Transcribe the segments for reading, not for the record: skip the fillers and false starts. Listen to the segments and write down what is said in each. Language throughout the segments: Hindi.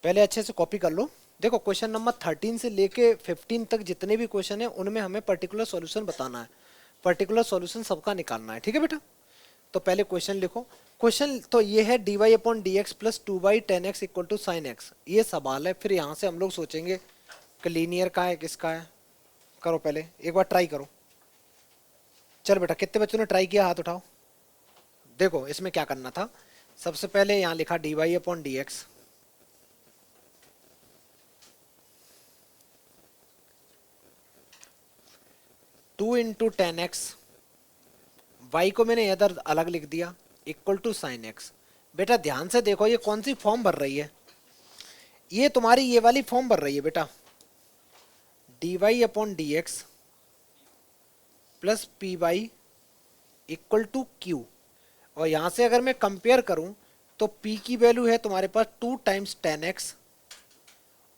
पहले अच्छे से कॉपी कर लो। देखो क्वेश्चन नंबर 13 से लेके 15 तक जितने भी क्वेश्चन है उनमें हमें पर्टिकुलर सॉल्यूशन बताना है, पर्टिकुलर सॉल्यूशन सबका निकालना है, ठीक है बेटा। तो पहले क्वेश्चन लिखो। क्वेश्चन तो ये है dy upon D x plus 2/10x equal to sine X, ये सवाल है। फिर यहाँ से हम लोग सोचेंगे कि लीनियर का है किसका है। करो पहले एक बार ट्राई करो। चल बेटा कितने बच्चों ने ट्राई किया हाथ उठाओ। देखो इसमें क्या करना था, सबसे पहले यहाँ लिखा dy upon D X, two into 10x, Y को मैंने इधर अलग लिख दिया, इक्वल टू साइन एक्स। बेटा ध्यान से देखो ये कौन सी फॉर्म भर रही है, ये तुम्हारी ये वाली फॉर्म भर रही है बेटा, dy upon D x plus P Y equal to Q. और यहां से अगर मैं कंपेयर करूं तो p की वैल्यू है तुम्हारे पास 2 टाइम्स 10x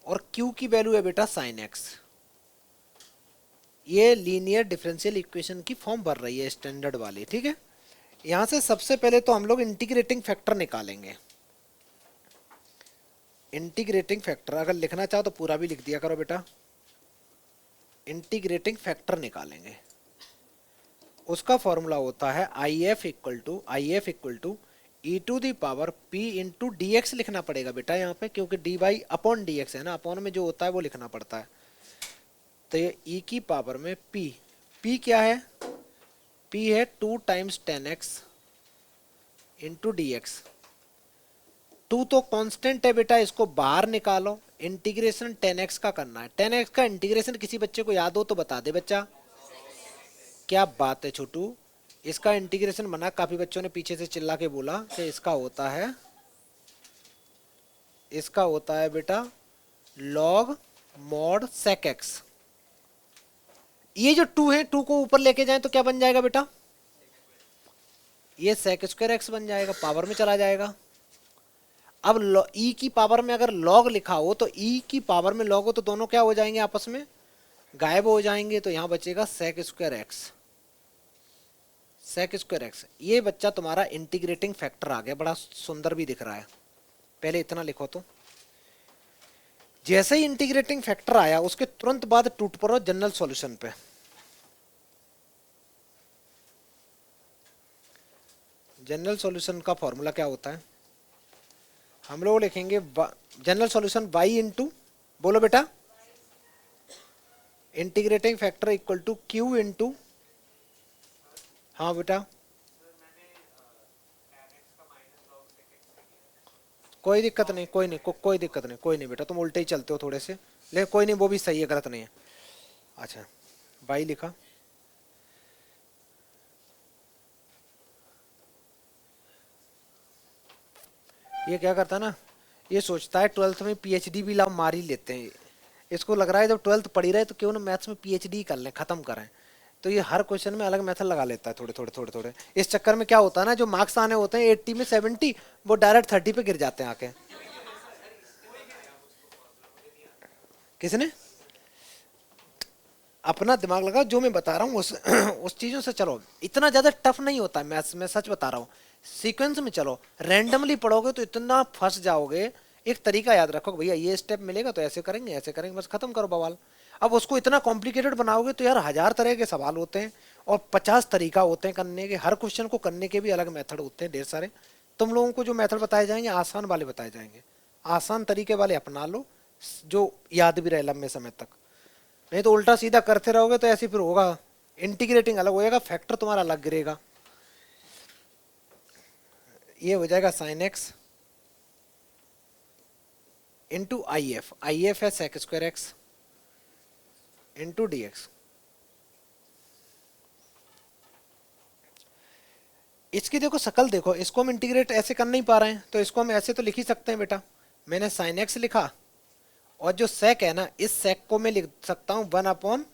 और q की वैल्यू है बेटा साइन एक्स। ये लीनियर डिफरेंशियल इक्वेशन की फॉर्म भर रही है स्टैंडर्ड वाली, ठीक है। यहां से सबसे पहले तो हम लोग इंटीग्रेटिंग फैक्टर निकालेंगे। इंटीग्रेटिंग फैक्टर अगर लिखना चाहो तो पूरा भी लिख दिया करो बेटा। इंटीग्रेटिंग फैक्टर निकालेंगे, उसका फॉर्मूला होता है IF equal to E to the power P into D X लिखना पड़ेगा बेटा यहाँ पे, क्योंकि D Y upon D X है ना, अपॉन में जो होता है वो लिखना पड़ता है। तो ये e की पावर में p क्या है, p है 2 times 10x into D x. 2 तो कांस्टेंट है बेटा, इसको बाहर निकालो। इंटीग्रेशन 10x का करना है, 10x का इंटीग्रेशन किसी बच्चे को याद हो तो बता दे बच्चा। क्या बात है छोटू, इसका इंटीग्रेशन बना, काफी बच्चों ने पीछे से चिल्ला के बोला कि इसका होता है बेटा लॉग मॉड सेक एक्स। ये जो 2 है 2 को ऊपर लेके जाएं तो क्या बन जाएगा बेटा, ये सेक स्क्वायर एक्स बन जाएगा, पावर में चला जाएगा। अब e की पावर में अगर लॉग लिखा हो तो e की पावर में लॉग हो तो दोनों क्या हो जाएंगे, आपस में गायब हो जाएंगे। तो यहां बचेगा sec square X, sec square X. ये बच्चा तुम्हारा इंटीग्रेटिंग फैक्टर आ गया, बड़ा सुंदर भी दिख रहा है। पहले इतना लिखो। तो जैसे ही इंटीग्रेटिंग फैक्टर आया उसके तुरंत बाद टूट पड़ो जनरल सॉल्यूशन पे। जनरल सॉल्यूशन का फॉर्मूला क्या होता है, हम लोग लिखेंगे जनरल सॉल्यूशन y इंटू, बोलो बेटा, integrating factor equal to q into, हाँ बेटा कोई दिक्कत नहीं, कोई नहीं कोई दिक्कत नहीं, कोई नहीं बेटा, तुम उल्टे ही चलते हो थोड़े से, लेकिन कोई नहीं, वो भी सही है, गलत नहीं है। अच्छा y लिखा, ये क्या करता है ना, ये सोचता है 12th में PhD भी लाओ मार ही लेते हैं। इसको लग रहा है जब 12th पढ़ी रहे तो क्यों ना मैथ्स में PhD कर लें, खत्म करें। तो ये हर क्वेश्चन में अलग मेथड लगा लेता है, थोड़े थोड़े थोड़े थोड़े। इस चक्कर में क्या होता है ना, जो मार्क्स आने होते हैं 80 में 70 वो डायरेक्ट 30 पे गिर जाते हैं आके। किसने अपना दिमाग लगा, जो मैं बता रहा हूँ उस चीजों से चलो। इतना ज्यादा टफ नहीं होता है मैथ्स में, सच बता रहा हूँ। सीक्वेंस में चलो, रैंडमली पढ़ोगे तो इतना फंस जाओगे। एक तरीका याद रखो भैया, ये स्टेप मिलेगा तो ऐसे करेंगे ऐसे करेंगे, बस खत्म करो बवाल। अब उसको इतना कॉम्प्लिकेटेड बनाओगे तो यार 1000 तरह के सवाल होते हैं और 50 तरीका होते हैं करने के, हर क्वेश्चन को करने के भी अलग मेथड होते हैं ढेर सारे। तुम लोगों को जो मेथड बताए जाएंगे आसान वाले बताए जाएंगे, आसान तरीके वाले अपना लो जो याद भी रहे लंबे समय तक। नहीं तो उल्टा सीधा करते रहोगे तो ऐसे फिर होगा, इंटीग्रेटिंग अलग हो जाएगा, फैक्टर तुम्हारा अलग गिरेगा। ये हो जाएगा sine x into I F है sec square X into D X. इसकी देखो शकल देखो, इसको हम इंटीग्रेट ऐसे कर नहीं पा रहे हैं तो इसको हम ऐसे तो लिख ही सकते हैं बेटा। मैंने साइन एक्स लिखा और जो सेक है ना, इस सेक को मैं लिख सकता हूं 1 अपॉन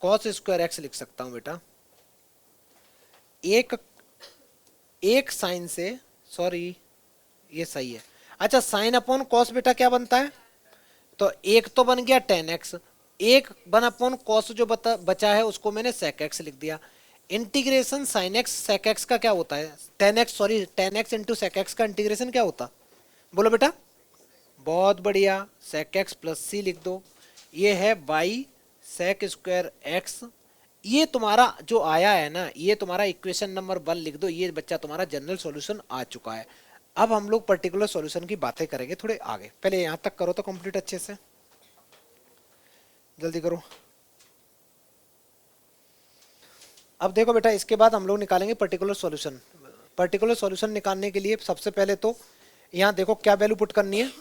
कॉस स्क्वायर एक्स लिख सकता हूं बेटा। एक साइन से, सॉरी ये सही है। अच्छा साइन अपॉन कॉस बेटा क्या बनता है, तो एक तो बन गया 10x, एक 1 अपॉन कॉस जो बचा है उसको मैंने सेक एक्स लिख दिया। Integration sine X sec X का क्या होता है, 10x इंटू सेक एक्स का इंटीग्रेशन क्या होता, बोलो बेटा बहुत बढ़िया, sec x प्लस सी लिख दो। ये है y sec स्क्वायर x। ये तुम्हारा जो आया है ना, ये तुम्हारा इक्वेशन नंबर 1 लिख दो। ये बच्चा तुम्हारा जनरल सॉल्यूशन आ चुका है। अब हम लोग पर्टिकुलर सॉल्यूशन की बातें करेंगे थोड़े आगे। पहले यहां तक करो तो कंप्लीट अच्छे से, जल्दी करो। अब देखो बेटा, इसके बाद हम लोग निकालेंगे पर्टिकुलर सॉल्यूशन। पर्टिकुलर सॉल्यूशन निकालने के लिए सबसे पहले तो यहाँ देखो क्या वैल्यू पुट करनी है,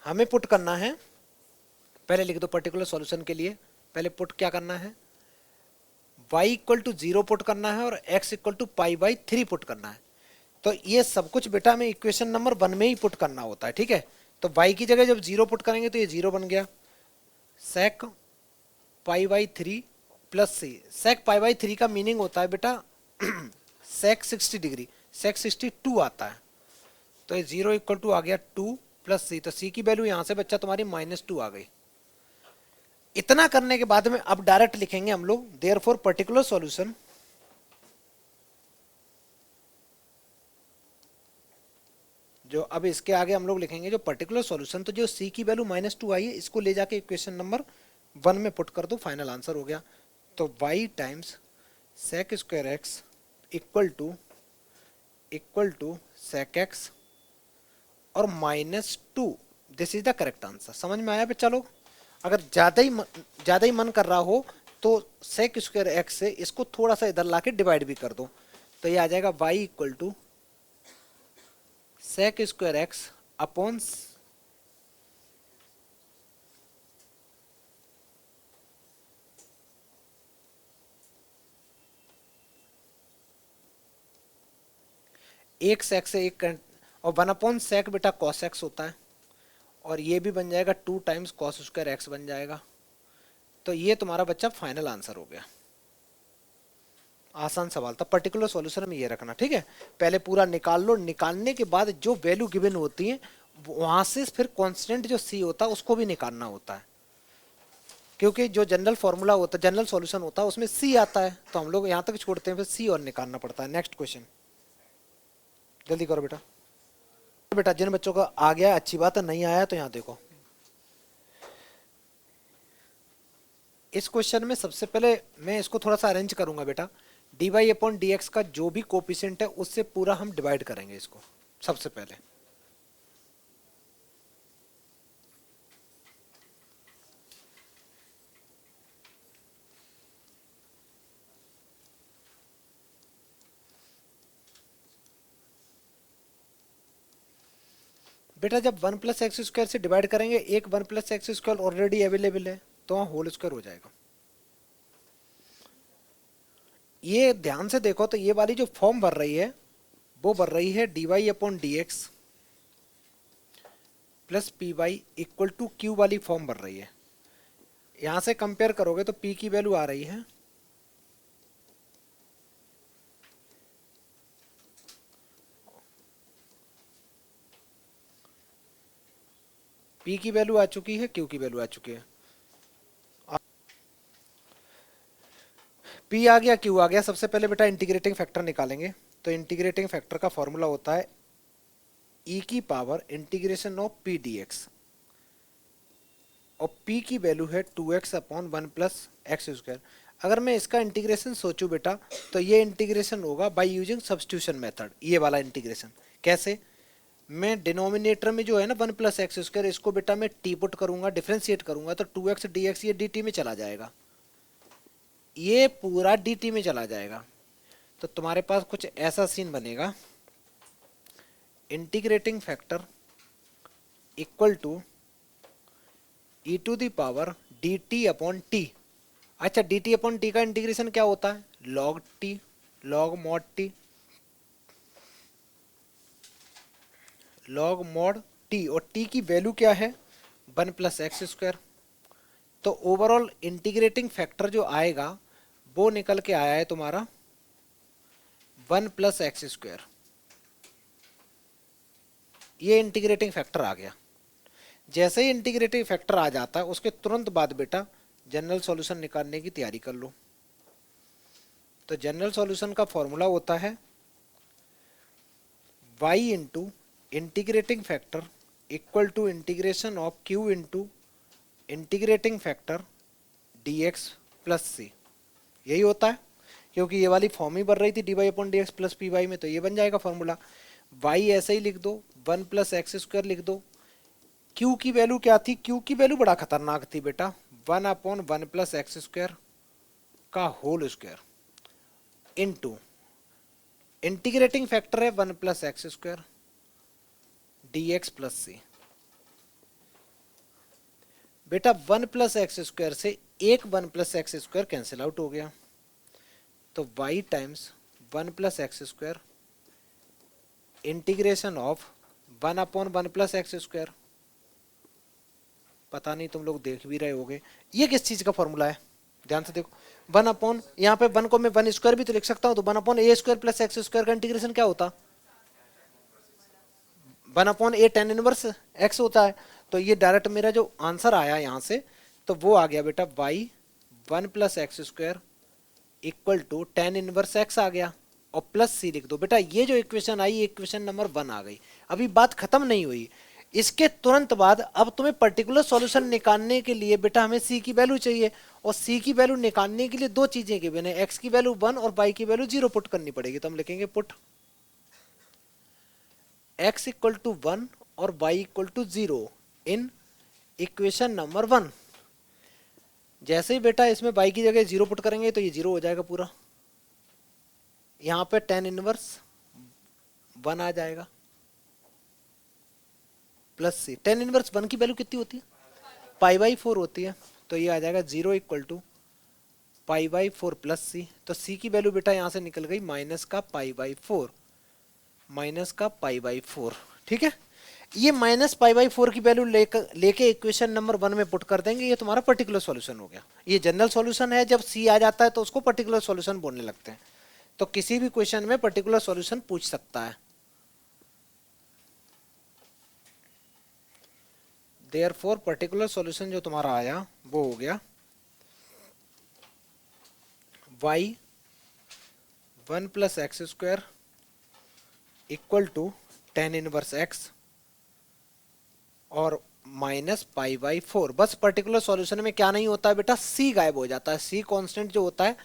हमें पुट करना है, पहले लिख दो पर्टिकुलर सॉल्यूशन के लिए पहले पुट क्या करना है, y इक्वल टू 0 पुट करना है और x equal to pi by 3 put करना है। तो ये सब कुछ बेटा हमें इक्वेशन नंबर 1 में ही पुट करना होता है, ठीक है। तो y की जगह जब 0 पुट करेंगे तो ये 0 बन गया, sec pi by 3 plus C. sec pi by 3 का मीनिंग होता है बेटा sec 60 डिग्री, sec 62 आता है। तो ये 0 इक्वल टू आ गया 2 प्लस सी। तो सी की वैल्यू यहां से बच्चा तुम्हारी -2 आ गई। इतना करने के बाद में अब डायरेक्ट लिखेंगे हम लोग देयरफॉर पर्टिकुलर सॉल्यूशन जो अब इसके आगे हम लोग लिखेंगे जो पर्टिकुलर सॉल्यूशन। तो जो सी की वैल्यू -2 आई है इसको ले जाके इक्वेशन नंबर 1 में पुट कर दो, फाइनल आंसर हो गया। तो y times sec square X equal to sec x और -2, this is the correct answer. समझ में आया बच्चा लोग? अगर ज्यादा ही मन कर रहा हो तो sec स्क्वायर एक्स से इसको थोड़ा सा इधर लाके डिवाइड भी कर दो, तो ये आ जाएगा y equal to sec square X upon एक sec से एक और 1 अपॉन sec बेटा cos x होता है, और ये भी बन जाएगा 2 टाइम्स cos स्क्वायर एक्स बन जाएगा। तो ये तुम्हारा बच्चा फाइनल आंसर हो गया। आसान सवाल था। पर्टिकुलर सॉल्यूशन में ये रखना, ठीक है। पहले पूरा निकाल लो, निकालने के बाद जो वैल्यू गिवन होती है वहां से फिर कांस्टेंट जो सी होता है उसको भी निकालना होता है, क्योंकि जो जनरल फॉर्मूला होता है, जनरल सॉल्यूशन होता है उसमें सी आता है, तो हम लोग यहाँ तक छोड़ते हैं, फिर सी और निकालना पड़ता है। नेक्स्ट क्वेश्चन जल्दी करो बेटा। बेटा जिन बच्चों का आ गया अच्छी बात है, नहीं आया तो यहाँ देखो। इस क्वेश्चन में सबसे पहले मैं इसको थोड़ा सा अरेंज करूंगा बेटा। D Y upon D X का जो भी कोपिशेंट है उससे पूरा हम डिवाइड करेंगे इसको सबसे पहले। बेटा जब 1 प्लस एक्स स्क्वायर से डिवाइड करेंगे, एक 1 plus X square already available है तो वहाँ होल स्क्वायर हो जाएगा। ये ध्यान से देखो तो ये वाली जो फॉर्म भर रही है वो भर रही है D Y upon D x plus P Y equal to Q वाली फॉर्म भर रही है। यहां से कंपेयर करोगे तो पी की वैल्यू आ रही है पी की वैल्यू आ चुकी है, क्यू की वैल्यू आ चुकी है। पी आ गया, क्यू आ गया। सबसे पहले बेटा इंटीग्रेटिंग फैक्टर निकालेंगे। तो इंटीग्रेटिंग फैक्टर का फॉर्मूला होता है ई की power integration of P D x, और p की वैल्यू है 2x upon 1 plus X square. अगर मैं इसका इंटीग्रेशन सोचूं बेटा तो ये इंटीग्रेशन होगा बाय यूजिंग सब्स्टिट्यूशन मेथड। ये वाला इंटीग्रेशन कैसे, मैं डिनोमिनेटर में जो है ना 1 प्लस एक्स स्क्वायर, इसको बेटा मैं t पुट करूंगा, डिफ्रेंशिएट करूंगा तो 2x dx ये dt में चला जाएगा, ये पूरा dt में चला जाएगा। तो तुम्हारे पास कुछ ऐसा सीन बनेगा, integrating factor equal to e to the power D T upon T. अच्छा, डी टी अपॉन टी का इंटीग्रेशन क्या होता है, log T, log mod T, log mod T, और टी की वैल्यू क्या है 1 प्लस एक्स स्क्वायर। तो ओवरऑल इंटीग्रेटिंग फैक्टर जो आएगा वो निकल के आया है तुम्हारा 1 प्लस एक्स स्क्वायर। ये इंटीग्रेटिंग फैक्टर आ गया। जैसे ही इंटीग्रेटिंग फैक्टर आ जाता है उसके तुरंत बाद बेटा जनरल सॉल्यूशन निकालने की तैयारी कर लो। तो जनरल सॉल्यूशन का फॉर्मूला होता है y into integrating factor equal to integration of Q into integrating factor d x plus C, यही होता है क्योंकि ये वाली फॉर्म ही बन रही थी D Y upon D x plus P Y में, तो ये बन जाएगा फॉर्मूला। वाई ऐसे ही लिख दो, 1 + x² लिख दो। क्यू की वैल्यू क्या थी, क्यू की वैल्यू बड़ा खतरनाक थी बेटा, 1/1 + x² का whole square into integrating factor है 1 + x² D x plus C. बेटा 1 + x² से एक 1 + x² कैंसिल आउट हो गया, तो y times 1 + x² integration of 1/1 + x²। पता नहीं तुम लोग देख भी रहे होगे ये किस चीज का फॉर्मूला है, ध्यान से देखो। 1 यहाँ पे 1 को मैं 1² भी तो लिख सकता हूँ, तो 1/a² + x² का इंटीग्रेशन क्या होता, 1/a tan इनवर्स x होता है। तो ये डायरेक्ट मेरा जो आंसर आया यहाँ से, तो वो आ गया बेटा y 1 + x² equal to tan inverse x आ गया, और प्लस सी लिख दो। बेटा ये जो इक्वेशन आई, इक्वेशन नंबर 1 आ गई। अभी बात खत्म नहीं हुई, इसके तुरंत बाद अब तुम्हें पर्टिकुलर सॉल्यूशन निकालने के लिए बेटा हमें सी की वैल्यू चाहिए, और सी की वैल्यू निकालने के लिए दो चीजें गिवन है, एक्स की वैल्यू 1 और वाई की वैल्यू 0 पुट करनी पड़ेगी। तो हम लिखेंगे पुट x इक्वल टू 1 और y equal to 0 in equation number 1। जैसे ही बेटा इसमें y की जगह 0 पुट करेंगे तो ये 0 हो जाएगा पूरा, यहाँ पे tan इनवर्स 1 आ जाएगा प्लस सी। tan इनवर्स 1 की वैल्यू कितनी होती है, π/4 होती है, तो ये आ जाएगा 0 इक्वल टू π/4 प्लस सी। तो सी की वैल्यू बेटा यहाँ से निकल गई -π/4, -π/4। ठीक है, ये -π/4 की वैल्यू लेके इक्वेशन नंबर 1 में पुट कर देंगे, ये तुम्हारा पर्टिकुलर सॉल्यूशन हो गया। ये जनरल सॉल्यूशन है, जब सी आ जाता है तो उसको पर्टिकुलर सॉल्यूशन बोलने लगते हैं। तो किसी भी क्वेश्चन में पर्टिकुलर सॉल्यूशन पूछ सकता है। देयरफॉर पर्टिकुलर सॉल्यूशन जो तुम्हारा आया वो हो गया y 1 + x² equal to tan inverse x और -π/4। बस पर्टिकुलर सॉल्यूशन में क्या नहीं होता है बेटा, c गायब हो जाता है, c कांस्टेंट जो होता है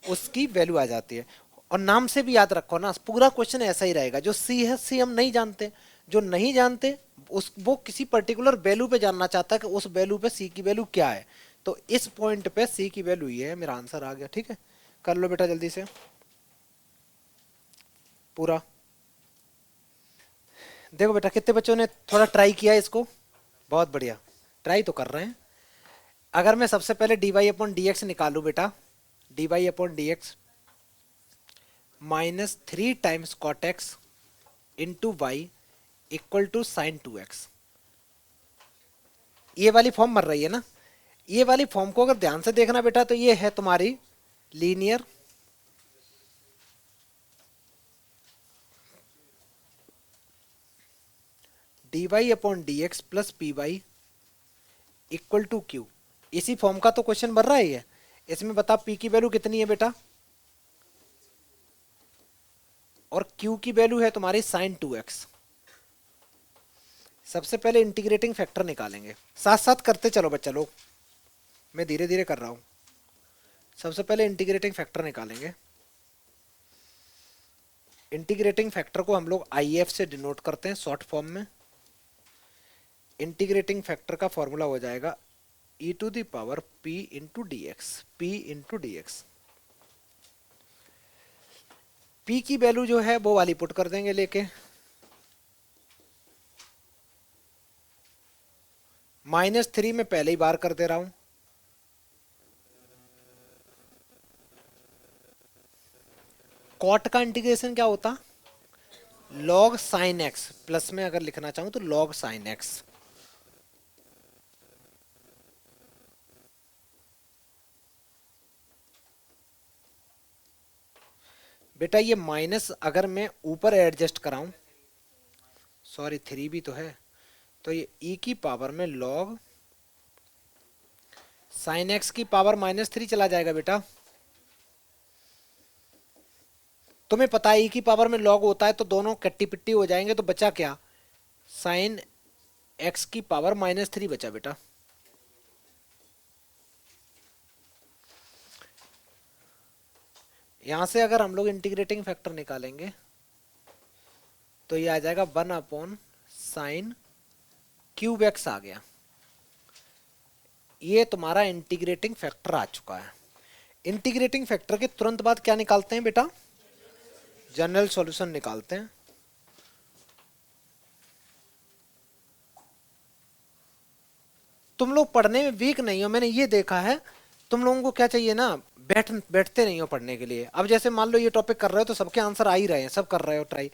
उसकी वैल्यू आ जाती है। और नाम से भी याद रखो ना, पूरा क्वेश्चन ऐसा ही रहेगा। जो c है, c हम नहीं जानते, जो नहीं जानते उस वो किसी पर्टिकुलर वैल्यू पे जानना चाहता है कि उस वैल्यू पे c की वैल्यू क्या है। तो इस पॉइंट पे c की वैल्यू ये है, मेरा आंसर आ गया। ठीक है, कर लो बेटा जल्दी से पूरा। देखो बेटा कितने बच्चों ने थोड़ा ट्राई किया इसको, बहुत बढ़िया ट्राई तो कर रहे हैं। अगर मैं सबसे पहले dy/dx निकालू बेटा, dy/dx -3 times cot x into y equal to sine 2x, ये वाली फॉर्म बन रही है ना। ये वाली फॉर्म को अगर ध्यान से देखना बेटा, तो ये है तुम्हारी linear dy/dx plus P Y equal to q. इसी फॉर्म का तो क्वेश्चन बन रहा है ये। इसमें बता p की वैल्यू कितनी है बेटा, और q की वैल्यू है तुम्हारी साइन 2x। सबसे पहले इंटीग्रेटिंग फैक्टर निकालेंगे, साथ साथ करते चलो बच्चा लोग, मैं धीरे धीरे कर रहा हूं। सबसे पहले इंटीग्रेटिंग फैक्टर निकालेंगे। इंटीग्रेटिंग फैक्टर को हम लोग IF से डिनोट करते हैं शॉर्ट फॉर्म में। इंटीग्रेटिंग फैक्टर का फॉर्मूला हो जाएगा e⁻p into D x, p into D x. p की वैल्यू जो है वो वाली पुट कर देंगे लेके, -3 में पहले ही बार कर दे रहा हूं। कॉट का इंटीग्रेशन क्या होता, log sin x, प्लस में अगर लिखना चाहूं तो log sin x। बेटा ये माइनस अगर मैं ऊपर एडजस्ट कराऊं, सॉरी 3 भी तो है, तो ये e की पावर में log sin x की पावर -3 चला जाएगा बेटा। तुम्हें पता है e की पावर में log होता है तो दोनों कट्टी पिट्टी हो जाएंगे, तो बचा क्या, साइन एक्स की पावर -3 बचा बेटा। यहां से अगर हम लोग इंटीग्रेटिंग फैक्टर निकालेंगे तो ये आ जाएगा 1/sin क्यूब एक्स आ गया। ये तुम्हारा इंटीग्रेटिंग फैक्टर आ चुका है। इंटीग्रेटिंग फैक्टर के तुरंत बाद क्या निकालते हैं बेटा? जनरल सॉल्यूशन निकालते हैं। तुम लोग पढ़ने में वीक नहीं हो, मैंने ये देखा है। तुम लोगों को क्या चाहिए ना, बैठते नहीं हो पढ़ने के लिए। अब जैसे मान लो ये टॉपिक कर रहे हो तो सबके आंसर आ ही रहे हैं, सब कर रहे हो ट्राई,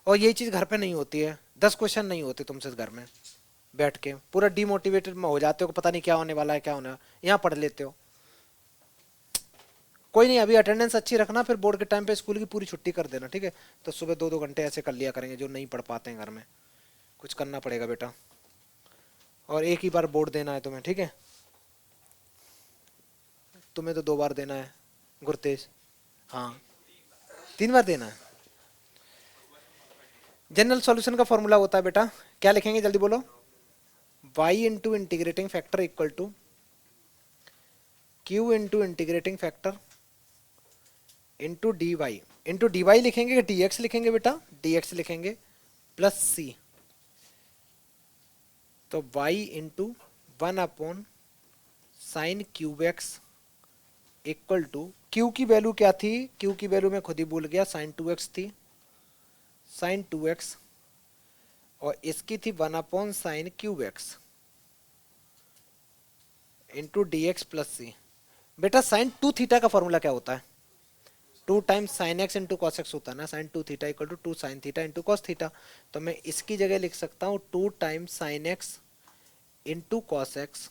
और यही चीज घर पे नहीं होती है। 10 क्वेश्चन नहीं होते तुमसे घर में बैठ के, पूरा डिमोटिवेटेड में हो जाते हो कि पता नहीं क्या होने वाला है, क्या होने वाला। यहाँ पढ़ लेते हो। कोई नहीं, अभी अटेंडेंस अच्छी रखना, फिर बोर्ड के टाइम पे स्कूल की पूरी छुट्टी कर देना, ठीक है? तो सुबह 2-2 घंटे ऐसे कर लिया करेंगे जो नहीं पढ़ पाते हैं घर में। कुछ करना पड़ेगा बेटा, और एक ही बार बोर्ड देना है तुम्हें, ठीक है? तुम्हें तो 2 बार देना है गुरतेज। हाँ, 3 बार देना है। जनरल सॉल्यूशन का फॉर्मूला होता है बेटा, क्या लिखेंगे जल्दी बोलो? y into integrating factor equal to q into integrating factor into d y. Into d y लिखेंगे कि dx लिखेंगे बेटा? dx लिखेंगे प्लस c। तो y into 1/sin cube x equal to, q की वैल्यू क्या थी? q की वैल्यू मैं खुद ही भूल गया, sin 2x थी, sin 2x, और इसकी थी 1/sin cube x into D x plus C. बेटा साइन 2 थीटा का फॉर्मूला क्या होता है? 2 times sine x into cos x होता है ना। Sine 2 theta equal to 2 sine theta into cos theta. तो मैं इसकी जगह लिख सकता हूँ 2 times sine x into cos x,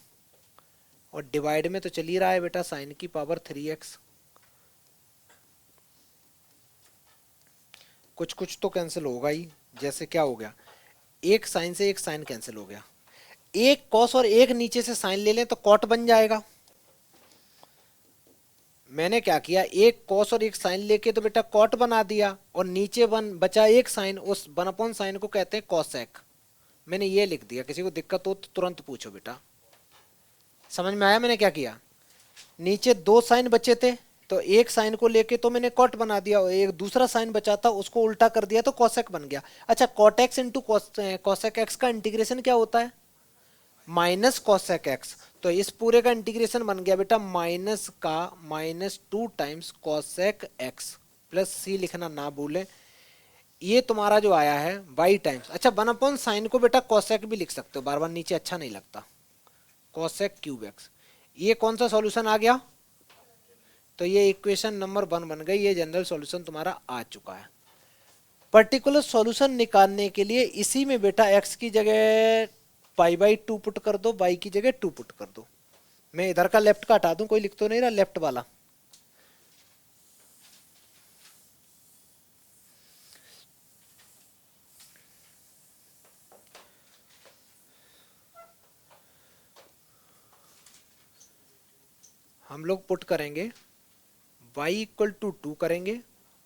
और डिवाइड में तो चल ही रहा है बेटा साइन की पावर 3x। कुछ कुछ तो कैंसिल होगा ही। जैसे क्या हो गया, एक साइन से एक साइन कैंसिल हो गया, एक कॉस और एक नीचे से साइन ले लें तो कॉट बन जाएगा। मैंने क्या किया, एक कॉस और एक साइन लेके तो बेटा कॉट बना दिया, और नीचे बचा एक साइन, उस 1/sin को कहते हैं कॉसेक। मैंने ये लिख दिया। किसी को दिक्कत हो तो तुरंत पूछो बेटा। समझ में आया मैंने क्या किया? नीचे 2 साइन बचे थे, तो एक साइन को लेके तो मैंने कॉट बना दिया, और एक दूसरा साइन बचा था उसको उल्टा कर दिया तो कॉसेक बन गया। अच्छा, cot x into cosec x का इंटीग्रेशन क्या होता है? Minus cosec x. तो इस पूरे का इंटीग्रेशन बन गया बेटा माइनस का -2 टाइम्स कॉसेक एक्स प्लस सी, लिखना ना भूलें। ये तुम्हारा जो आया है y टाइम्स, अच्छा 1/sin को बेटा कॉसेक भी लिख सकते हो, बार बार नीचे अच्छा नहीं लगता, कॉसेक क्यूब एक्स। ये कौन सा सॉल्यूशन आ गया? तो ये इक्वेशन नंबर 1 बन गई। ये जनरल सॉल्यूशन तुम्हारा आ चुका है। पर्टिकुलर सॉल्यूशन निकालने के लिए इसी में बेटा x की जगह π/2 पुट कर दो, y की जगह 2 पुट कर दो। मैं इधर का लेफ्ट का हटा दूं, कोई लिख तो नहीं रहा लेफ्ट वाला? हम लोग पुट करेंगे y इक्वल टू 2 करेंगे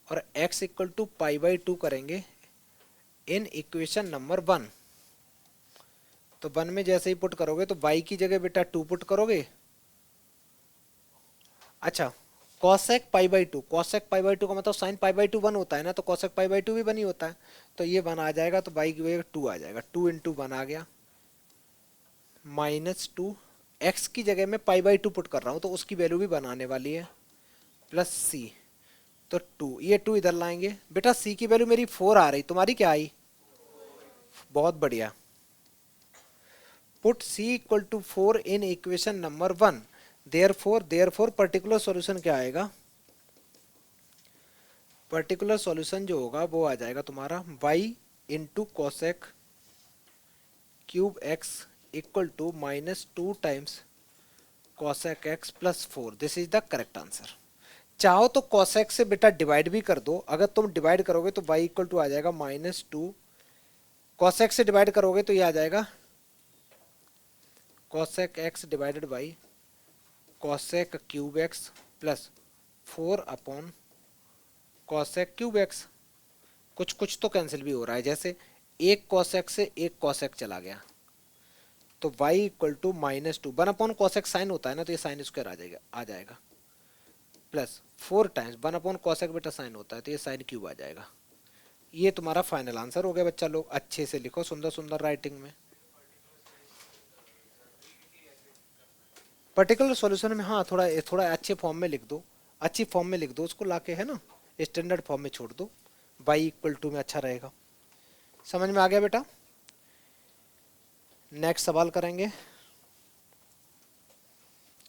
और x इक्वल टू π/2 करेंगे इन इक्वेशन नंबर 1। तो 1 में जैसे ही पुट करोगे तो y की जगह बेटा 2 पुट करोगे। अच्छा, cosec π/2, cosec π/2 का मतलब sin π/2 1 होता है ना, तो cosec π/2 भी 1 ही होता है। तो ये 1 आ जाएगा, तो y की वजह 2 आ जाएगा, 2 इंटू 1 आ गया -2। x की जगह मैं π/2 पुट कर रहा हूँ तो उसकी वैल्यू भी बनाने वाली है, प्लस c। तो 2, ये 2 इधर लाएंगे बेटा। c की वैल्यू मेरी 4 आ रही, तुम्हारी क्या आई? बहुत बढ़िया। Put c equal to 4 in equation number 1। Therefore particular solution क्या आएगा? पर्टिकुलर सॉल्यूशन जो होगा वो आ जाएगा तुम्हारा y into cosec cube x equal to -2 times cosec x plus 4। This is the correct answer. चाहो तो कॉसेक से बेटा डिवाइड भी कर दो। अगर तुम डिवाइड करोगे तो y इक्वल टू आ जाएगा -2, कॉसेक से डिवाइड करोगे तो ये आ जाएगा cosec x divided by cosec cube x plus 4 upon cosec cube x. कुछ कुछ तो कैंसिल भी हो रहा है, जैसे एक कॉसेक से एक कॉसेक चला गया, तो y equal to -2 one upon cosec sine होता है ना, तो ये साइन स्क्वायर आ जाएगा plus 4 times one upon cosec बेटा साइन होता है, तो ये साइन क्यूब आ जाएगा। ये तुम्हारा फाइनल आंसर हो गया बच्चा लोग, अच्छे से लिखो सुंदर सुंदर राइटिंग में। पर्टिकुलर सॉल्यूशन में हाँ थोड़ा थोड़ा अच्छे फॉर्म में लिख दो, अच्छी फॉर्म में लिख दो उसको लाके, है ना, स्टैंडर्ड फॉर्म में छोड़ दो, y इक्वल टू में अच्छा रहेगा। समझ में आ गया बेटा? नेक्स्ट सवाल करेंगे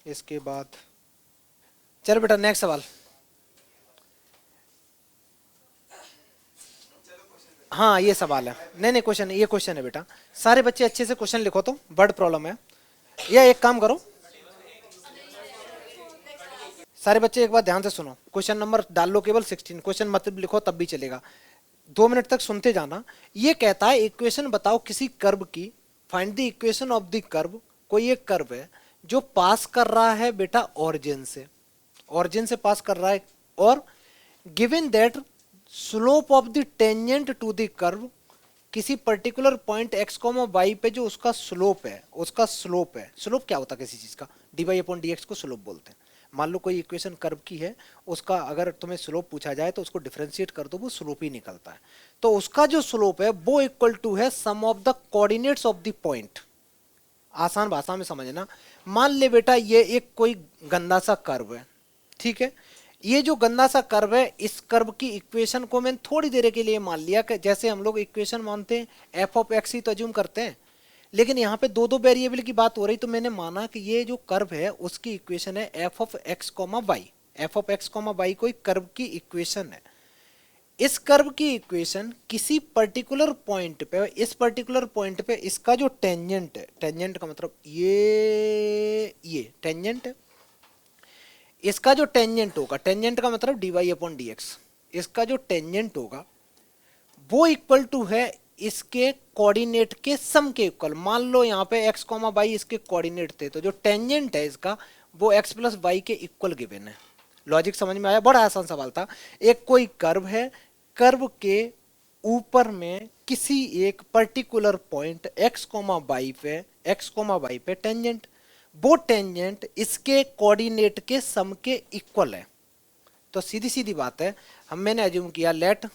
इसके बाद। चल बेटा नेक्स्ट सवाल। हाँ ये सवाल है, नहीं नहीं क्वेश्चन, ये क्वेश्चन है बेटा। सारे बच्चे अच्छे से क्वेश्चन लिखो, तो वर्ड प्रॉब्लम है। या एक काम करो, सारे बच्चे एक बार ध्यान से सुनो, क्वेश्चन नंबर डाल लो केवल 16, क्वेश्चन मत लिखो तब भी चलेगा, 2 मिनट तक सुनते जाना। ये कहता है इक्वेशन बताओ किसी कर्व की, find the equation of the curve. कोई एक कर्व है जो पास कर रहा है बेटा ओरिजिन से, ओरिजिन से पास कर रहा है, और given that slope of the tangent to the curve, किसी पर्टिकुलर पॉइंट x, y पे जो उसका स्लोप है, उसका स्लोप है, स्लोप क्या होता है किसी चीज का, dy अपॉन dx को स्लोप बोलते हैं। मान लो कोई इक्वेशन कर्व की है, उसका अगर तुम्हें स्लोप पूछा जाए तो उसको डिफरेंशिएट कर दो, वो स्लोप ही निकलता है। तो उसका जो स्लोप है वो इक्वल टू है sum of the coordinates of the point. आसान भाषा में समझना, मान ले बेटा ये एक कोई गंदा सा कर्व है, ठीक है, ये जो गंदा सा कर्व है, इस कर्व की इक्वेशन को मैंने थोड़ी देर के लिए मान लिया कि जैसे हम लोग इक्वेशन मानते हैं एफ ऑफ एक्स ही तो अज्यूम करते हैं, लेकिन यहाँ पे दो दो वेरिएबल की बात हो रही, तो मैंने माना कि ये जो कर्व है उसकी इक्वेशन है f of x comma y. F of x comma y कोई कर्व की इक्वेशन है। इस कर्व की इक्वेशन किसी पर्टिकुलर पॉइंट पे, इस पर्टिकुलर पॉइंट पे इसका जो टेंजेंट है, टेंजेंट का मतलब ये टेंजेंट है, इसका जो टेंजेंट होगा, टेंजेंट का मतलब dy अपॉन dx, इसका जो टेंजेंट होगा वो इक्वल टू है इसके कोऑर्डिनेट के सम के इक्वल। मान लो यहाँ पे x, y इसके कोऑर्डिनेट थे, तो जो टेंजेंट है इसका वो x प्लस वाई के इक्वल गिवन है। लॉजिक समझ में आया? बड़ा आसान सवाल था। एक कोई कर्व है, कर्व के ऊपर में किसी एक पर्टिकुलर पॉइंट x, y पे टेंजेंट, वो टेंजेंट इसके कोऑर्डिनेट के सम के इक्वल है। तो सीधी सीधी बात है, मैंने अज्यूम किया let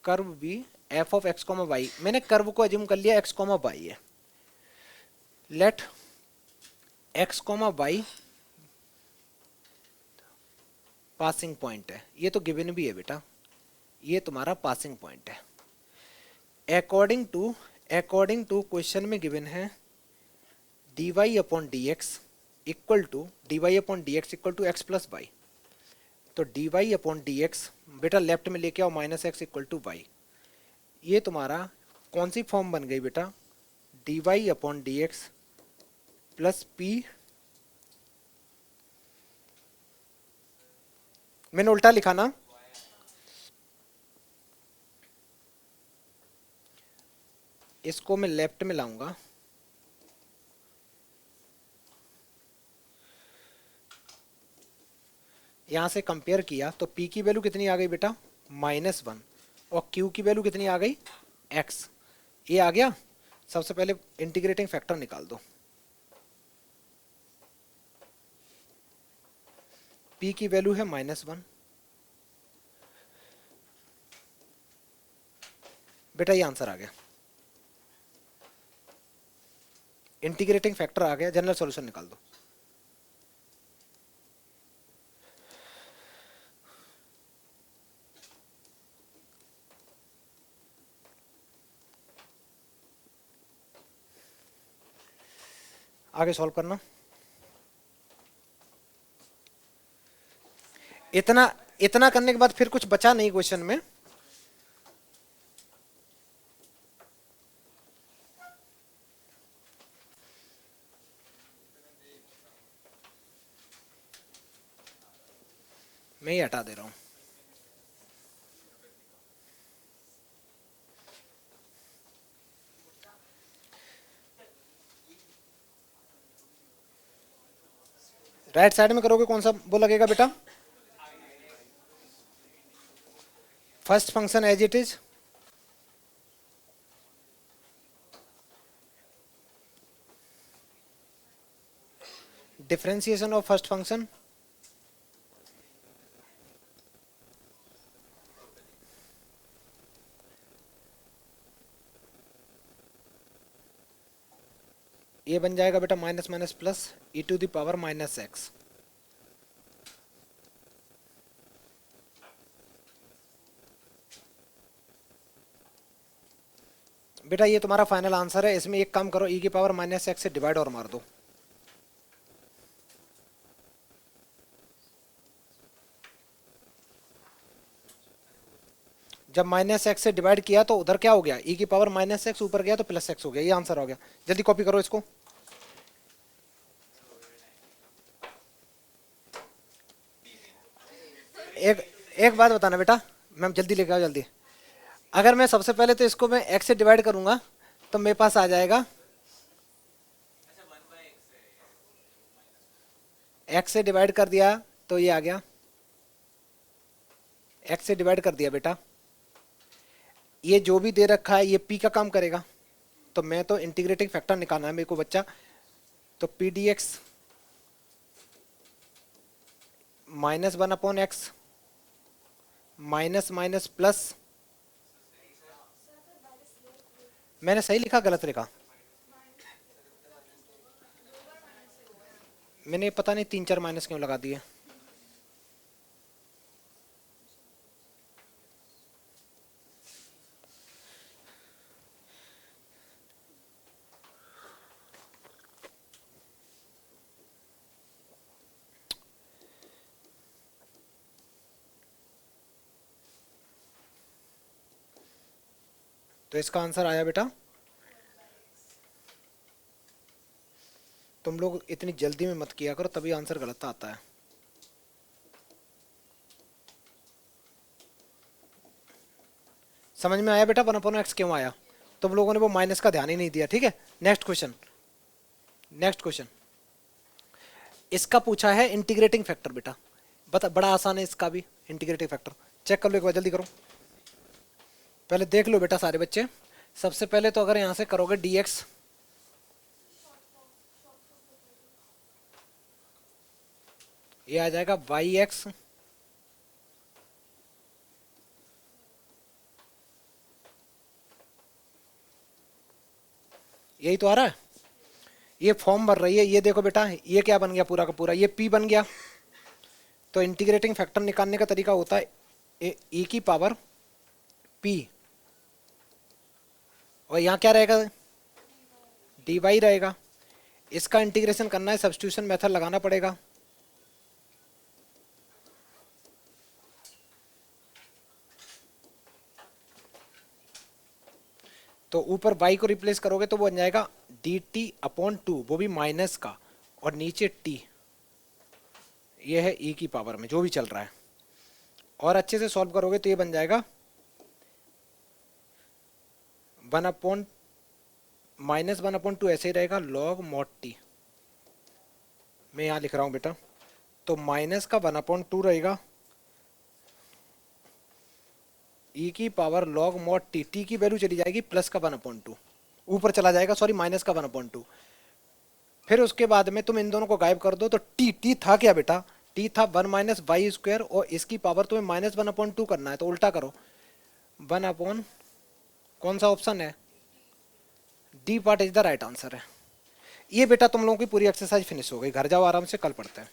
curve be f of x comma y, मैंने कर्व को अज्यूम कर लिया एक्स कॉमा वाई है। Let x comma y passing point है, ये तो गिवन भी है बेटा, ये तुम्हारा पासिंग पॉइंट है। अकॉर्डिंग टू क्वेश्चन में गिवन है dy upon dx equal to x plus y. तो dy अपॉन dx बेटा लेफ्ट में लेके आओ, -x इक्वल टू वाई। ये तुम्हारा कौन सी फॉर्म बन गई बेटा, dy upon dx plus p, मैंने उल्टा लिखा ना, इसको मैं लेफ्ट में लाऊंगा, यहां से कंपेयर किया तो p की वैल्यू कितनी आ गई बेटा -1, और q की वैल्यू कितनी आ गई x, ये आ गया। सबसे पहले इंटीग्रेटिंग फैक्टर निकाल दो, p की वैल्यू है -1, बेटा ये आंसर आ गया, इंटीग्रेटिंग फैक्टर आ गया, जनरल सॉल्यूशन निकाल दो। आगे सॉल्व करना। इतना इतना करने के बाद फिर कुछ बचा नहीं क्वेश्चन में। मैं ही हटा दे रहा हूं। राइट साइड में करोगे कौन सा वो लगेगा बेटा, first function as it is, differentiation of first function, ये बन जाएगा बेटा minus minus plus e to the power minus x. बेटा ये तुम्हारा फाइनल आंसर है। इसमें एक काम करो, ई की पावर माइनस एक्स से डिवाइड और मार दो। जब माइनस एक्स से डिवाइड किया तो उधर क्या हो गया, ई की पावर माइनस एक्स, ऊपर गया तो प्लस एक्स हो गया। ये आंसर हो गया। जल्दी कॉपी करो इसको। एक एक बात बताना बेटा, मैम जल्दी लेके आओ जल्दी। अगर मैं सबसे पहले तो इसको मैं एक्स से डिवाइड करूंगा तो मेरे पास आ जाएगा एक्स से डिवाइड कर दिया तो ये आ गया, एक्स से डिवाइड कर दिया बेटा। ये जो भी दे रखा है ये पी का काम करेगा, तो मैं तो इंटीग्रेटिंग फैक्टर निकालना है मेरे को बच्चा। तो P D x minus one upon x minus minus plus, मैंने सही लिखा गलत लिखा? मैंने पता नहीं 3-4 माइनस क्यों लगा दिए। तो इसका आंसर आया बेटा, तुम लोग इतनी जल्दी में मत किया करो तभी आंसर गलत आता है। समझ में आया बेटा वन अपॉन एक्स क्यों आया? तुम लोगों ने वो माइनस का ध्यान ही नहीं दिया। ठीक है, नेक्स्ट क्वेश्चन। नेक्स्ट क्वेश्चन इसका पूछा है इंटीग्रेटिंग फैक्टर बेटा। बता, बड़ा आसान है इसका भी इंटीग्रेटिंग फैक्टर। चेक कर लो एक बार, जल्दी करो। पहले देख लो बेटा सारे बच्चे। सबसे पहले तो अगर यहां से करोगे dx, ये आ जाएगा yx यही तो आ रहा है। ये फॉर्म भर रही है। ये देखो बेटा, ये क्या बन गया पूरा का पूरा, ये p बन गया। तो इंटीग्रेटिंग फैक्टर निकालने का तरीका होता है e की पावर p, और यहाँ क्या रहेगा, dy रहेगा। इसका इंटीग्रेशन करना है, सब्स्टिट्यूशन मेथड लगाना पड़ेगा। तो ऊपर y को रिप्लेस करोगे तो वो बन जाएगा dt अपॉन 2, वो भी माइनस का, और नीचे t। ये है e की पावर में जो भी चल रहा है। और अच्छे से सॉल्व करोगे तो ये बन जाएगा 1 अपॉन माइनस 1 अपॉन 2, ऐसे ही रहेगा log mod t। मैं यहाँ लिख रहा हूँ बेटा, तो माइनस का 1 अपॉन 2 रहेगा e की power log mod t। t की वैल्यू चली जाएगी प्लस का 1 अपॉन 2, ऊपर चला जाएगा, सॉरी माइनस का 1 अपॉन 2। फिर उसके बाद में तुम इन दोनों को गायब कर दो तो t था क्या बेटा, t था 1 माइनस वाई स्क्वायर, और इसकी पावर तुम्हें माइनस 1 अपॉन 2 करना है, तो उल्टा करो 1 अपॉन, कौन सा ऑप्शन है, D part is the right answer है। ये बेटा तुम लोगों की पूरी एक्सरसाइज फिनिश हो गई। घर जाओ आराम से, कल पढ़ते हैं।